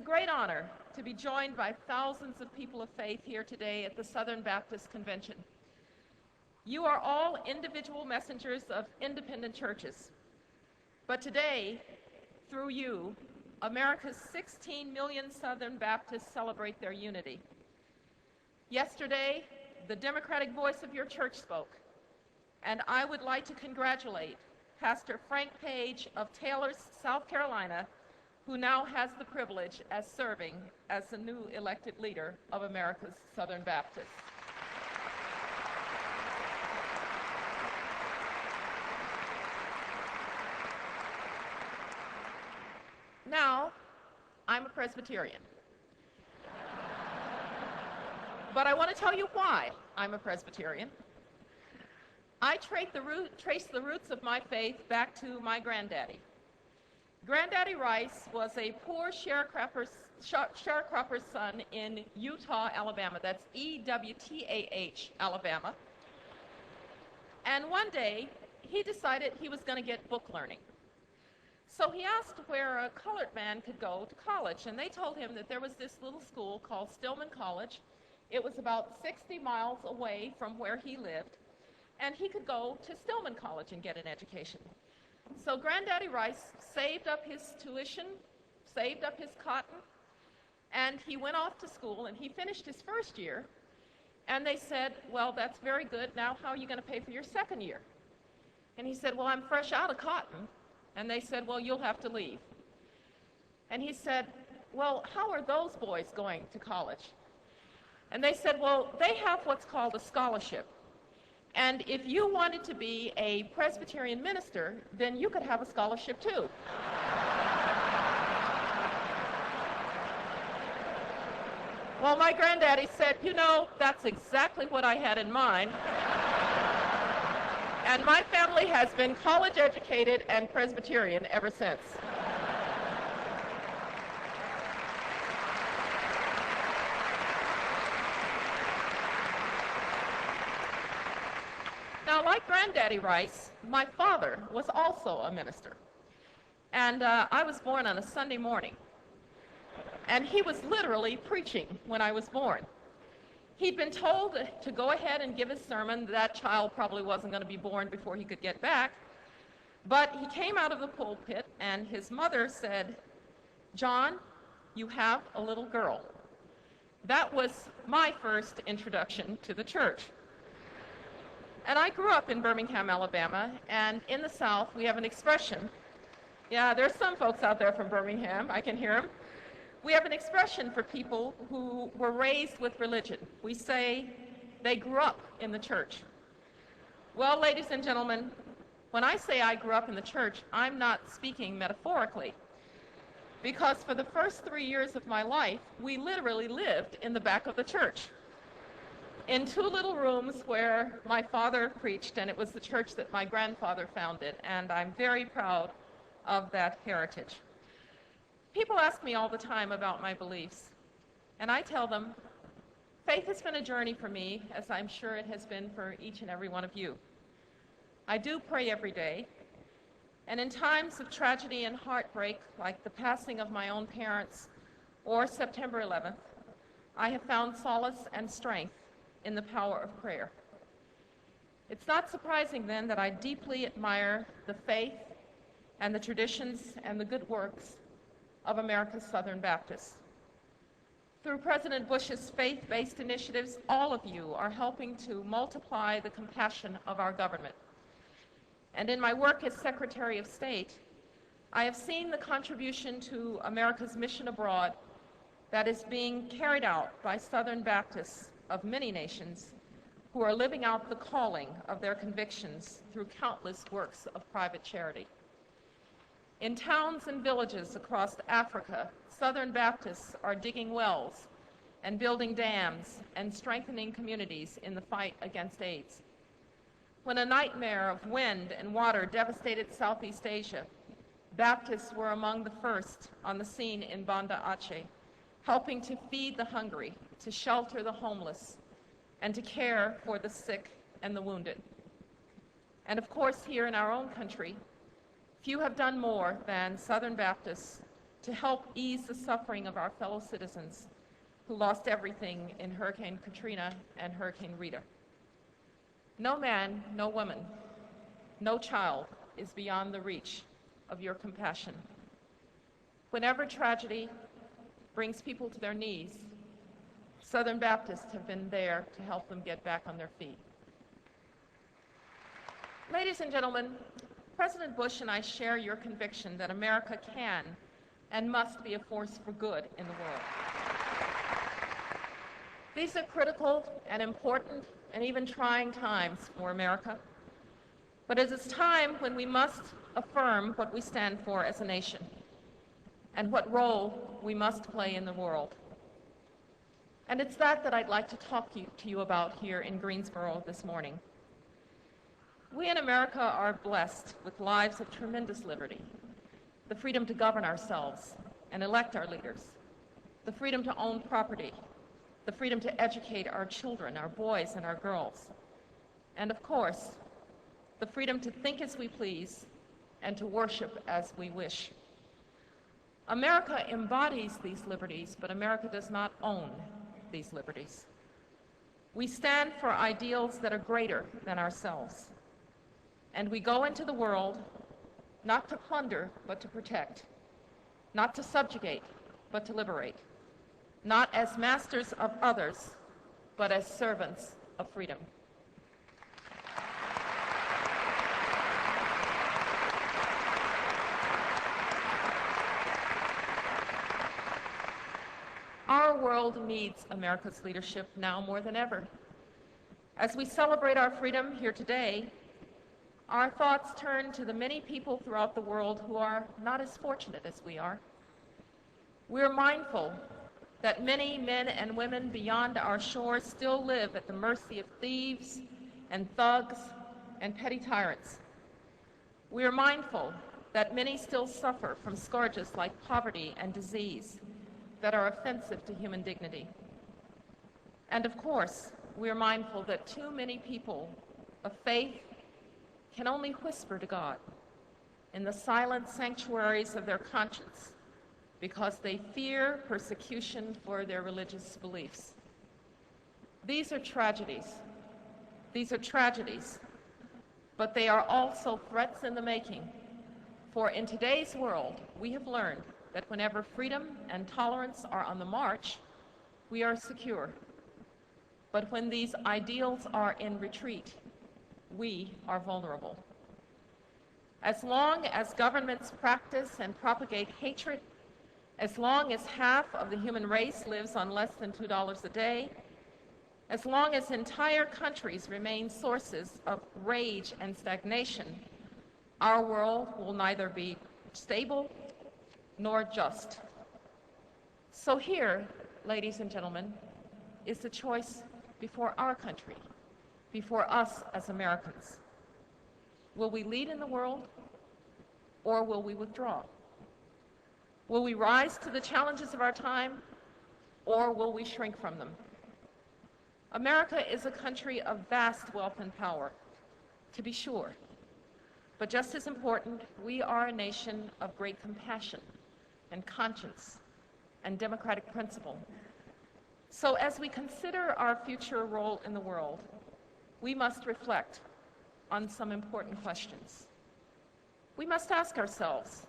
a great honor to be joined by thousands of people of faith here today at the Southern Baptist Convention. You are all individual messengers of independent churches, but today, through you, America's 16 million Southern Baptists celebrate their unity. Yesterday, the democratic voice of your church spoke, and I would like to congratulate Pastor Frank Page of Taylor, South Carolina, who now has the privilege as serving as the new elected leader of America's Southern Baptists. Now, I'm a Presbyterian. But I want to tell you why I'm a Presbyterian. I trace the roots of my faith back to my granddaddy. Granddaddy Rice was a poor sharecropper's son in Eutaw, Alabama. That's E-W-T-A-H, Alabama. And one day, he decided he was going to get book learning. So he asked where a colored man could go to college, and they told him that there was this little school called Stillman College. It was about 60 miles away from where he lived, and he could go to Stillman College and get an education. So Granddaddy Rice saved up his tuition, saved up his cotton, and he went off to school, and he finished his first year, and they said, well, that's very good. Now how are you going to pay for your second year? And he said, well, I'm fresh out of cotton. And they said, well, you'll have to leave. And he said, well, how are those boys going to college? And they said, well, they have what's called a scholarship. And if you wanted to be a Presbyterian minister, then you could have a scholarship too. Well, my granddaddy said, you know, that's exactly what I had in mind. And my family has been college educated and Presbyterian ever since. Now, like Granddaddy Rice, my father was also a minister. And I was born on a Sunday morning. And he was literally preaching when I was born. He'd been told to go ahead and give his sermon. That child probably wasn't going to be born before he could get back. But he came out of the pulpit, and his mother said, John, you have a little girl. That was my first introduction to the church. And I grew up in Birmingham, Alabama, and in the South we have an expression. Yeah, there's some folks out there from Birmingham. I can hear them. We have an expression for people who were raised with religion. We say they grew up in the church. Well, ladies and gentlemen, when I say I grew up in the church, I'm not speaking metaphorically. Because for the first 3 years of my life, we literally lived in the back of the church, in two little rooms where my father preached, and it was the church that my grandfather founded, and I'm very proud of that heritage. People ask me all the time about my beliefs, and I tell them, faith has been a journey for me, as I'm sure it has been for each and every one of you. I do pray every day, and in times of tragedy and heartbreak, like the passing of my own parents or September 11th, I have found solace and strength in the power of prayer. It's not surprising then that I deeply admire the faith and the traditions and the good works of America's Southern Baptists. Through President Bush's faith-based initiatives, all of you are helping to multiply the compassion of our government. And in my work as Secretary of State, I have seen the contribution to America's mission abroad that is being carried out by Southern Baptists of many nations who are living out the calling of their convictions through countless works of private charity. In towns and villages across Africa, Southern Baptists are digging wells and building dams and strengthening communities in the fight against AIDS. When a nightmare of wind and water devastated Southeast Asia, Baptists were among the first on the scene in Banda Aceh, helping to feed the hungry, to shelter the homeless, and to care for the sick and the wounded. And of course, here in our own country, few have done more than Southern Baptists to help ease the suffering of our fellow citizens who lost everything in Hurricane Katrina and Hurricane Rita. No man, no woman, no child is beyond the reach of your compassion. Whenever tragedy brings people to their knees, Southern Baptists have been there to help them get back on their feet. Ladies and gentlemen, President Bush and I share your conviction that America can and must be a force for good in the world. These are critical and important and even trying times for America, but it is time when we must affirm what we stand for as a nation and what role we must play in the world. And it's that I'd like to talk to you about here in Greensboro this morning. We in America are blessed with lives of tremendous liberty, the freedom to govern ourselves and elect our leaders, the freedom to own property, the freedom to educate our children, our boys and our girls, and of course, the freedom to think as we please and to worship as we wish. America embodies these liberties, but America does not own these liberties. We stand for ideals that are greater than ourselves, and we go into the world not to plunder, but to protect, not to subjugate, but to liberate, not as masters of others, but as servants of freedom. Our world needs America's leadership now more than ever. As we celebrate our freedom here today, our thoughts turn to the many people throughout the world who are not as fortunate as we are. We're mindful that many men and women beyond our shores still live at the mercy of thieves and thugs and petty tyrants. We are mindful that many still suffer from scourges like poverty and disease that are offensive to human dignity. And of course, we are mindful that too many people of faith can only whisper to God in the silent sanctuaries of their conscience because they fear persecution for their religious beliefs. These are tragedies. These are tragedies, but they are also threats in the making. For in today's world, we have learned that whenever freedom and tolerance are on the march, we are secure. But when these ideals are in retreat, we are vulnerable. As long as governments practice and propagate hatred, as long as half of the human race lives on less than $2 a day, as long as entire countries remain sources of rage and stagnation, our world will neither be stable nor just. So here, ladies and gentlemen, is the choice before our country, before us as Americans. Will we lead in the world, or will we withdraw? Will we rise to the challenges of our time, or will we shrink from them? America is a country of vast wealth and power, to be sure. But just as important, we are a nation of great compassion and conscience and democratic principle. So as we consider our future role in the world, we must reflect on some important questions. We must ask ourselves,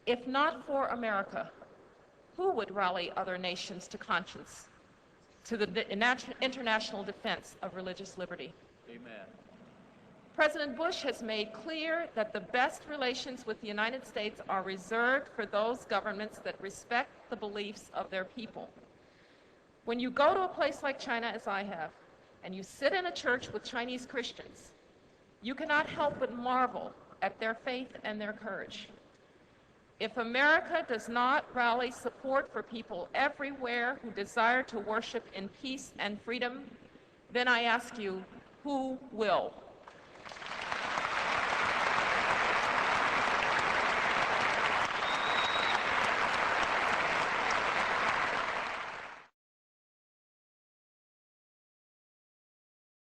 if not for America, who would rally other nations to conscience, to the international defense of religious liberty? Amen. President Bush has made clear that the best relations with the United States are reserved for those governments that respect the beliefs of their people. When you go to a place like China, as I have, and you sit in a church with Chinese Christians, you cannot help but marvel at their faith and their courage. If America does not rally support for people everywhere who desire to worship in peace and freedom, then I ask you, who will?